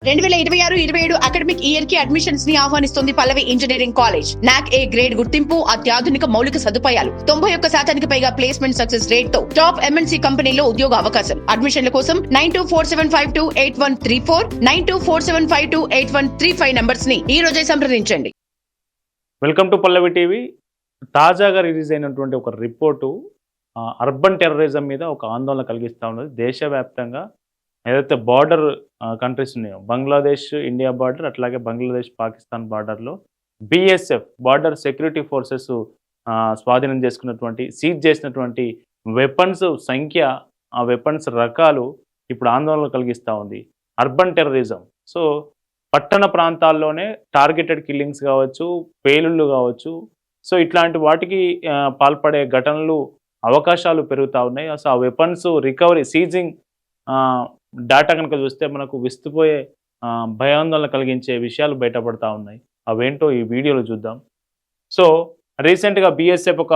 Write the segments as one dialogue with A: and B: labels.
A: 2026-27 academic year కి admissions ని ఆహ్వానిస్తుంది పల్లవి engineering college. నాక్ ఏ గ్రేడ్ గుర్తింపు, అత్యాధునిక మౌలిక సదుపాయాలు, 91% పైగా ప్లేస్మెంట్ సక్సెస్ రేట్ తో టాప్ ఎంఎన్సీ కంపెనీలో ఉద్యోగ అవకాశం. అడ్మిషన్ల కోసం 9247528134 9247528135 నంబర్స్ ని ఈ రోజే సంప్రదించండి.
B: Welcome to Pallavi TV. తాజాగా రిలీజ్ అయినటువంటి ఒక రిపోర్టు అర్బన్ టెర్రరిజం మీద ఒక ఆందోళన కలిగిస్తూ ఉన్నది. దేశవ్యాప్తంగా ఏదైతే బార్డర్ కంట్రీస్ ఉన్నాయో, బంగ్లాదేశ్ ఇండియా బార్డర్, అట్లాగే బంగ్లాదేశ్ పాకిస్తాన్ బార్డర్లో బిఎస్ఎఫ్ బార్డర్ సెక్యూరిటీ ఫోర్సెస్ స్వాధీనం చేసుకున్నటువంటి, సీజ్ చేసినటువంటి వెపన్స్ సంఖ్య, ఆ వెపన్స్ రకాలు ఇప్పుడు ఆందోళన కలిగిస్తూ ఉంది. అర్బన్ టెర్రరిజం, సో పట్టణ ప్రాంతాల్లోనే టార్గెటెడ్ కిల్లింగ్స్ కావచ్చు, పేలుళ్ళు కావచ్చు, సో ఇట్లాంటి వాటికి పాల్పడే ఘటనలు, అవకాశాలు పెరుగుతూ ఉన్నాయి. సో ఆ వెపన్స్ రికవరీ, సీజింగ్ డేటా కనుక చూస్తే మనకు విస్తుపోయే భయాందోళన కలిగించే విషయాలు బయటపడతా ఉన్నాయి. అవేంటో ఈ వీడియోలో చూద్దాం. సో రీసెంట్గా బిఎస్ఎఫ్ ఒక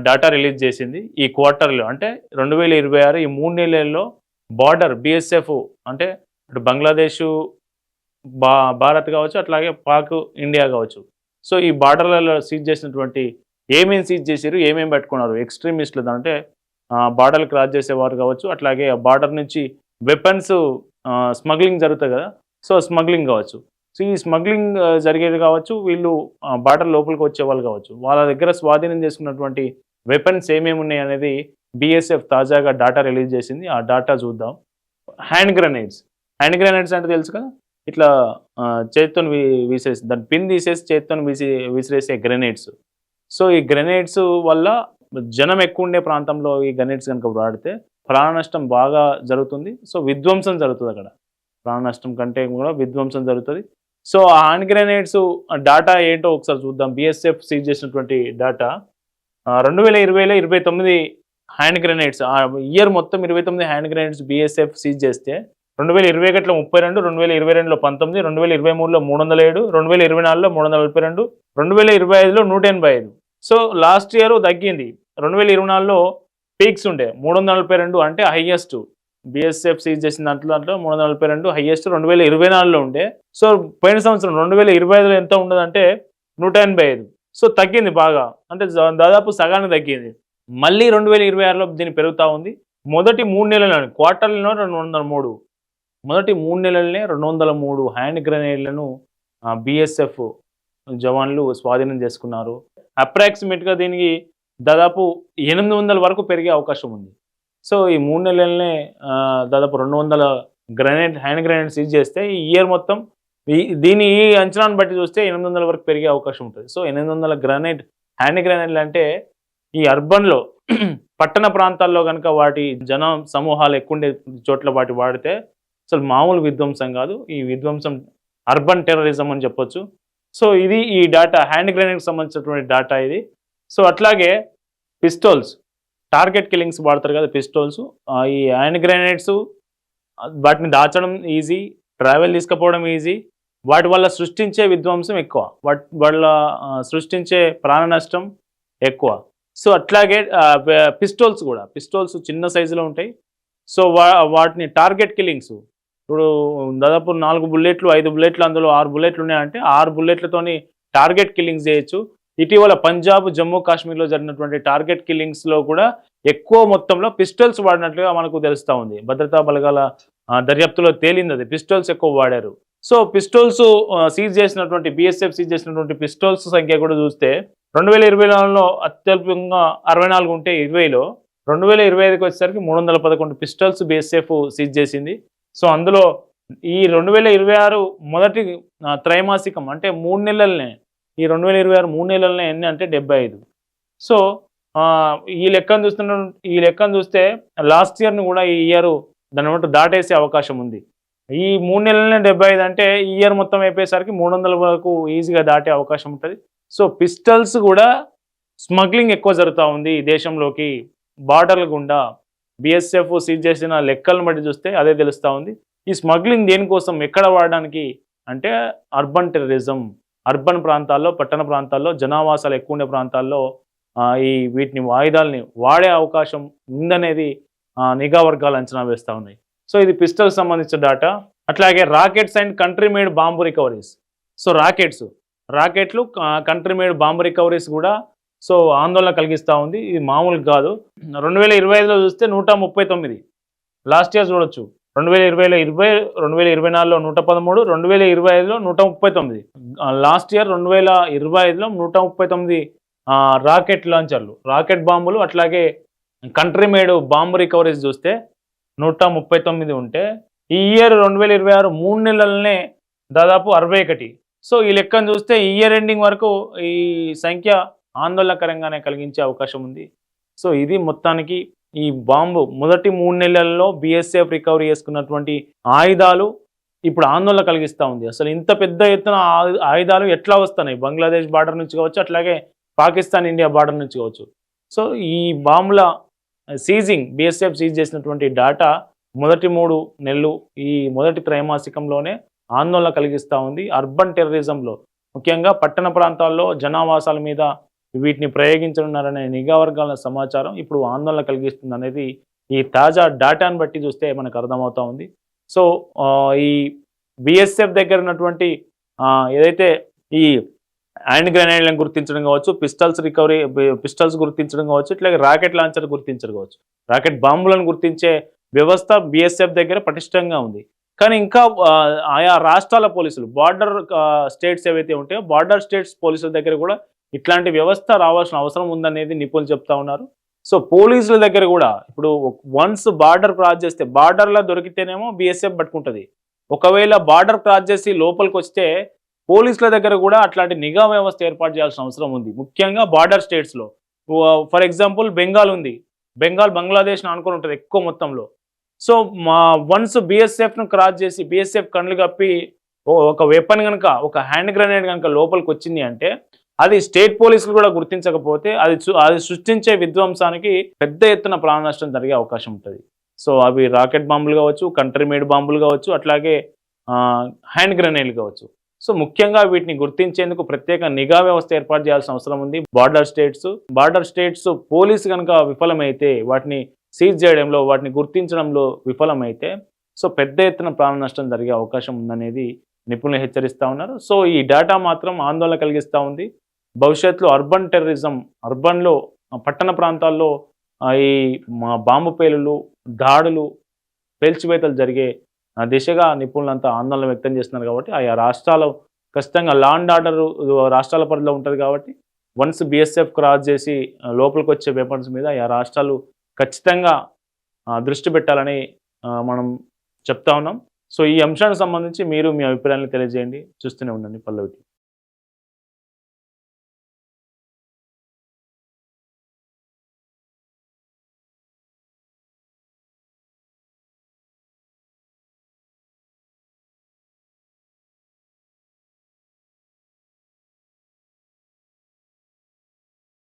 B: డేటా రిలీజ్ చేసింది. ఈ క్వార్టర్లో అంటే 2026 ఈ 3 నెలల్లో బార్డర్ బిఎస్ఎఫ్ అంటే ఇటు బంగ్లాదేశ్, భారత్ కావచ్చు, అట్లాగే పాక్, ఇండియా కావచ్చు, సో ఈ బార్డర్లలో సీజ్ చేసినటువంటి ఏమేమి సీజ్ చేశారు, ఏమేమి పెట్టుకున్నారు ఎక్స్ట్రీమిస్టులు, అంటే బార్డర్లు క్రాస్ చేసేవారు కావచ్చు, అట్లాగే బార్డర్ నుంచి వెపన్స్ స్మగ్లింగ్ జరుగుతుంది కదా, సో స్మగ్లింగ్ కావచ్చు, సో ఈ స్మగ్లింగ్ జరిగేది కావచ్చు, వీళ్ళు బార్డర్ లోపలికి వచ్చేవాళ్ళు కావచ్చు, వాళ్ళ దగ్గర స్వాధీనం చేసుకున్నటువంటి వెపన్స్ ఏమేమి ఉన్నాయి అనేది బిఎస్ఎఫ్ తాజాగా డేటా రిలీజ్ చేసింది. ఆ డేటా చూద్దాం. హ్యాండ్ గ్రెనేడ్స్ అంటే తెలుసు కదా, ఇట్లా చేతితో వీసేసి, దాన్ని పిన్ తీసేసి చేతితో విసిరేసే గ్రెనేడ్స్. సో ఈ గ్రెనేడ్స్ వల్ల జనం ఎక్కువ ఉండే ప్రాంతంలో ఈ గ్రెనేడ్స్ కనుక వాడితే ప్రాణ నష్టం బాగా జరుగుతుంది. సో విధ్వంసం జరుగుతుంది, అక్కడ ప్రాణ నష్టం కంటే కూడా విధ్వంసం జరుగుతుంది. సో ఆ హ్యాండ్ గ్రెనేడ్స్ డేటా ఏంటో ఒకసారి చూద్దాం. బిఎస్ఎఫ్ సీజ్ చేసినటువంటి డేటా 2020లో 29 హ్యాండ్ గ్రెనేడ్స్, ఆ ఇయర్ మొత్తం 29 హ్యాండ్ గ్రెనేడ్స్ బిఎస్ఎఫ్ సీజ్ చేస్తే 2021లో 32, 2022లో 19, 2023లో 307, 2024లో 342, 2025లో 185. సో లాస్ట్ ఇయర్ తగ్గింది. 2024లో పీక్స్ ఉండే 342, అంటే హైయెస్ట్ బిఎస్ఎఫ్ సీజ్ చేసిన దాంట్లో 342 హైయెస్ట్ 2024లో ఉండే. సో పోయిన సంవత్సరం 2025లో ఎంత ఉండదంటే 185. సో తగ్గింది బాగా, అంటే దాదాపు సగానికి తగ్గింది. మళ్ళీ 2026లో దీన్ని పెరుగుతూ ఉంది. మొదటి 3 నెలలను క్వార్టర్లలో 203, మొదటి 3 నెలలనే 203 హ్యాండ్ గ్రెనేడ్లను బిఎస్ఎఫ్ జవాన్లు స్వాధీనం చేసుకున్నారు. అప్రాక్సిమేట్గా దీనికి దాదాపు 800 వరకు పెరిగే అవకాశం ఉంది. సో ఈ 3 నెలలనే దాదాపు 200 హ్యాండ్ గ్రెనేడ్ సీజ్ చేస్తే ఈ ఇయర్ మొత్తం దీని ఈ అంచనాను బట్టి చూస్తే 800 వరకు పెరిగే అవకాశం ఉంటుంది. సో 800 హ్యాండ్ గ్రెనేడ్లు అంటే ఈ అర్బన్లో పట్టణ ప్రాంతాల్లో కనుక వాటి జన సమూహాలు ఎక్కువ ఉండే చోట్ల వాటి వాడితే అసలు మామూలు విధ్వంసం కాదు. ఈ విధ్వంసం అర్బన్ టెర్రరిజం అని చెప్పొచ్చు. సో ఇది ఈ డేటా, హ్యాండ్ గ్రెనేడ్కి సంబంధించినటువంటి డేటా ఇది. సో అట్లాగే పిస్టోల్స్, టార్గెట్ కిల్లింగ్స్ వాడతారు కదా పిస్టోల్స్, ఈ హ్యాండ్ గ్రెనేడ్స్ వాటిని దాచడం ఈజీ, ట్రావెల్ తీసుకుపోవడం ఈజీ, వాటి వల్ల సృష్టించే విధ్వంసం ఎక్కువ, వాళ్ళ సృష్టించే ప్రాణ నష్టం ఎక్కువ. సో అట్లాగే పిస్టోల్స్ చిన్న సైజులో ఉంటాయి. సో వాటిని టార్గెట్ కిల్లింగ్స్, ఇప్పుడు దాదాపు 4 బుల్లెట్లు 5 బుల్లెట్లు, అందులో 6 బుల్లెట్లు ఉన్నాయంటే 6 బుల్లెట్లతోని టార్గెట్ కిల్లింగ్స్ చేయొచ్చు. ఇటీవల పంజాబ్, జమ్మూ కాశ్మీర్లో జరిగినటువంటి టార్గెట్ కిల్లింగ్స్లో కూడా ఎక్కువ మొత్తంలో పిస్టల్స్ వాడినట్లుగా మనకు తెలుస్తూ ఉంది. భద్రతా బలగాల దర్యాప్తులో తేలింది, అది పిస్టల్స్ ఎక్కువ వాడారు. సో పిస్టల్స్ సీజ్ చేసినటువంటి బిఎస్ఎఫ్ సీజ్ చేసినటువంటి పిస్టల్స్ సంఖ్య కూడా చూస్తే 2024లో అత్యల్పంగా 64 ఉంటే 20లో 2025కి వచ్చేసరికి 311 పిస్టల్స్ బిఎస్ఎఫ్ సీజ్ చేసింది. సో అందులో ఈ 2026 మొదటి త్రైమాసికం అంటే 3 నెలలనే, ఈ 2026 3 నెలలనే ఎన్ని అంటే 75. సో ఈ లెక్కను చూస్తే లాస్ట్ ఇయర్ని కూడా ఈ ఇయర్ దాని దాటేసే అవకాశం ఉంది. ఈ 3 నెలలనే 75 అంటే ఈ ఇయర్ మొత్తం అయిపోయేసరికి 300 వరకు ఈజీగా దాటే అవకాశం ఉంటుంది. సో పిస్టల్స్ కూడా స్మగ్లింగ్ ఎక్కువ జరుగుతూ ఉంది ఈ దేశంలోకి, బార్డర్ల గుండా. బిఎస్ఎఫ్ సీజ్ చేసిన లెక్కలను బట్టి చూస్తే అదే తెలుస్తూ ఉంది. ఈ స్మగ్లింగ్ దేనికోసం, ఎక్కడ వాడడానికి అంటే అర్బన్ టెర్రరిజం, అర్బన్ ప్రాంతాల్లో, పట్టణ ప్రాంతాల్లో, జనావాసాలు ఎక్కువ ఉండే ప్రాంతాల్లో వీటిని ఆయుధాలని వాడే అవకాశం ఉందనేది నిఘా వర్గాలు అంచనా వేస్తూ ఉన్నాయి. సో ఇది పిస్టల్ సంబంధించిన డాటా. అట్లాగే rockets and country made bomb recoveries. So రాకెట్లు కంట్రీ మేడ్ బాంబు రికవరీస్ కూడా సో ఆందోళన కలిగిస్తూ ఉంది. ఇది మామూలు కాదు. 2025లో చూస్తే 139, లాస్ట్ ఇయర్ చూడొచ్చు. 2020లో 20, 2024లో 113, 2025లో 139. లాస్ట్ ఇయర్ 2025లో 139 రాకెట్ లాంచర్లు, రాకెట్ బాంబులు, అట్లాగే కంట్రీ మేడ్ బాంబు రికవరీస్ చూస్తే 139 ఉంటే, ఈ ఇయర్ 2026 3 నెలలనే దాదాపు 61. సో ఈ లెక్కను చూస్తే ఈ ఇయర్ ఎండింగ్ వరకు ఈ సంఖ్య ఆందోళనకరంగానే కలిగించే అవకాశం ఉంది. సో ఇది మొత్తానికి ఈ బాంబు మొదటి 3 నెలల్లో బీఎస్ఎఫ్ రికవరీ చేసుకున్నటువంటి ఆయుధాలు ఇప్పుడు ఆందోళన కలిగిస్తూ ఉంది. అసలు ఇంత పెద్ద ఎత్తున ఆయుధాలు ఎట్లా వస్తున్నాయి? బంగ్లాదేశ్ బార్డర్ నుంచి కావచ్చు, అట్లాగే పాకిస్తాన్ ఇండియా బార్డర్ నుంచి కావచ్చు. సో ఈ బాంబుల సీజింగ్, బీఎస్ఎఫ్ సీజ్ చేసినటువంటి డాటా మొదటి 3 నెలలు ఈ మొదటి త్రైమాసికంలోనే ఆందోళన కలిగిస్తూ ఉంది. అర్బన్ టెర్రరిజంలో ముఖ్యంగా పట్టణ ప్రాంతాల్లో జనావాసాల మీద వీటిని ప్రయోగించనున్నారనే నిఘా వర్గాల సమాచారం ఇప్పుడు ఆందోళన కలిగిస్తుంది అనేది ఈ తాజా డాటాను బట్టి చూస్తే మనకు అర్థమవుతా ఉంది. సో ఈ బీఎస్ఎఫ్ దగ్గర ఉన్నటువంటి ఏదైతే ఈ హ్యాండ్ గ్రెనేడ్లను గుర్తించడం కావచ్చు, పిస్టల్స్ గుర్తించడం కావచ్చు, ఇట్లాగే రాకెట్ లాంచర్ గుర్తించడం కావచ్చు, రాకెట్ బాంబులను గుర్తించే వ్యవస్థ బీఎస్ఎఫ్ దగ్గర పటిష్టంగా ఉంది. కానీ ఇంకా ఆయా రాష్ట్రాల పోలీసులు, బార్డర్ స్టేట్స్ ఏవైతే ఉంటాయో బార్డర్ స్టేట్స్ పోలీసుల దగ్గర కూడా ఇట్లాంటి వ్యవస్థ రావాల్సిన అవసరం ఉందనేది నిపుణులు చెప్తా ఉన్నారు. సో పోలీసుల దగ్గర కూడా ఇప్పుడు వన్స్ బార్డర్ క్రాస్ చేస్తే, బార్డర్లో దొరికితేనేమో బీఎస్ఎఫ్ పట్టుకుంటుంది. ఒకవేళ బార్డర్ క్రాస్ చేసి లోపలికి వస్తే పోలీసుల దగ్గర కూడా అట్లాంటి నిఘా వ్యవస్థ ఏర్పాటు చేయాల్సిన అవసరం ఉంది, ముఖ్యంగా బార్డర్ స్టేట్స్లో. ఫర్ ఎగ్జాంపుల్ బెంగాల్ ఉంది. బెంగాల్ బంగ్లాదేశ్ని ఆనుకొని ఉంటుంది ఎక్కువ మొత్తంలో. సో వన్స్ బీఎస్ఎఫ్ను క్రాస్ చేసి బీఎస్ఎఫ్ కళ్ళు కప్పి ఒక వెపన్ కనుక, ఒక హ్యాండ్ గ్రెనేడ్ కనుక లోపలికి వచ్చింది అంటే అది స్టేట్ పోలీసులు కూడా గుర్తించకపోతే అది సృష్టించే విధ్వంసానికి పెద్ద ఎత్తున ప్రాణ నష్టం జరిగే అవకాశం ఉంటుంది. సో అవి రాకెట్ బాంబులు కావచ్చు, కంట్రీ మేడ్ బాంబులు కావచ్చు, అట్లాగే హ్యాండ్ గ్రెనేడ్లు కావచ్చు. సో ముఖ్యంగా వీటిని గుర్తించేందుకు ప్రత్యేక నిఘా వ్యవస్థ ఏర్పాటు చేయాల్సిన అవసరం ఉంది. బార్డర్ స్టేట్స్ పోలీసు కనుక విఫలమైతే, వాటిని సీజ్ చేయడంలో, వాటిని గుర్తించడంలో విఫలమైతే సో పెద్ద ఎత్తున ప్రాణ నష్టం జరిగే అవకాశం ఉందనేది నిపుణులు హెచ్చరిస్తూ ఉన్నారు. సో ఈ డేటా మాత్రం ఆందోళన కలిగిస్తూ ఉంది. భవిష్యత్తులో అర్బన్ టెర్రరిజం, అర్బన్లో పట్టణ ప్రాంతాల్లో ఈ బాంబు పేలులు, దాడులు, పేల్చివేతలు జరిగే దిశగా నిపుణులంతా ఆందోళన వ్యక్తం చేస్తున్నారు. కాబట్టి ఆయా రాష్ట్రాలు ఖచ్చితంగా లా అండ్ ఆర్డర్ రాష్ట్రాల పరిధిలో ఉంటుంది. కాబట్టి వన్స్ బీఎస్ఎఫ్ క్రాస్ చేసి లోపలికి వచ్చే వెపన్స్ మీద ఆయా రాష్ట్రాలు ఖచ్చితంగా దృష్టి పెట్టాలని మనం చెప్తా ఉన్నాం. సో ఈ అంశానికి సంబంధించి మీరు మీ అభిప్రాయాన్ని తెలియజేయండి. చూస్తూనే ఉండండి పల్లవి.